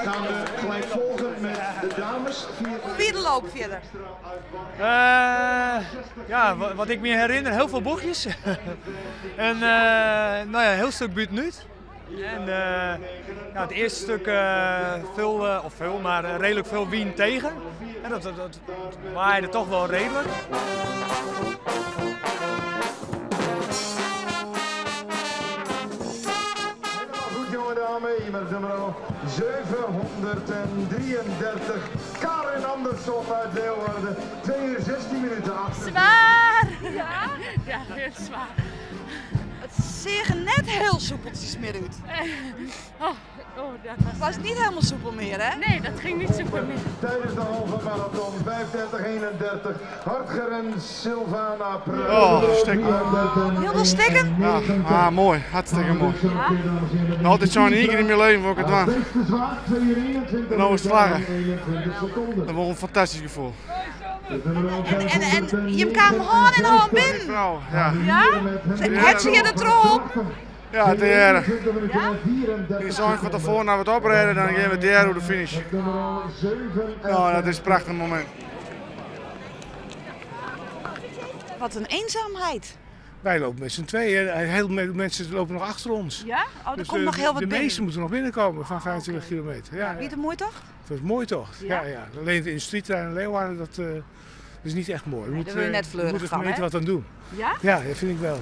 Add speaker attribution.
Speaker 1: gaan we gelijk volgen met de dames.
Speaker 2: Vierde loop verder.
Speaker 3: Ja, wat ik me herinner, heel veel bochtjes. En nou ja, een heel stuk buitenut. En ja, het eerste stuk maar redelijk veel wind tegen. En dat waaide toch wel redelijk.
Speaker 1: Goed jonge dame, hier met nummer 733. Karin Andersson uit Leeuwarden. 2 uur 16 minuten achter.
Speaker 2: Zwaar!
Speaker 4: Ja? Ja, heel zwaar.
Speaker 2: Het zag net heel soepeltjes meer uit.
Speaker 4: Dat
Speaker 2: Het was niet helemaal soepel meer, hè?
Speaker 4: Nee, dat ging niet super meer.
Speaker 1: Tijdens de halve marathon 35-31. Hartgeren Sylvana Preuß.
Speaker 5: Oh, stikken.
Speaker 2: Heel veel stikken?
Speaker 5: Ja, mooi. Hartstikke mooi. Altijd zo'n één keer in mijn leven wat ik het doe. En nou is het klaar. Dat was een fantastisch gevoel.
Speaker 2: En je kwam gewoon in hand binnen.
Speaker 5: Vrouw, ja.
Speaker 2: Ja? Het zie je er erop?
Speaker 5: Ja, het is erg. Je zorgt van tevoren naar wat oprijden, dan gaan we daar op de finish. Nou, dat is een prachtig moment.
Speaker 2: Wat een eenzaamheid.
Speaker 6: Wij lopen met z'n tweeën. Heel veel mensen lopen nog achter ons.
Speaker 2: Ja? Oh, er
Speaker 6: Dus
Speaker 2: komt nog heel wat
Speaker 6: de
Speaker 2: binnen.
Speaker 6: meesten moeten nog binnenkomen van 25 kilometer. Ja,
Speaker 2: Niet het mooi toch?
Speaker 6: dat is mooi toch? Ja? Ja. Alleen de industrietrein in Leeuwarden, dat is niet echt mooi.
Speaker 2: Nee, daar wil je net
Speaker 6: we
Speaker 2: fleurig
Speaker 6: moeten
Speaker 2: van,
Speaker 6: de gemeente
Speaker 2: hè?
Speaker 6: wat aan doen.
Speaker 2: Ja?
Speaker 6: Ja, dat vind ik wel. Ja.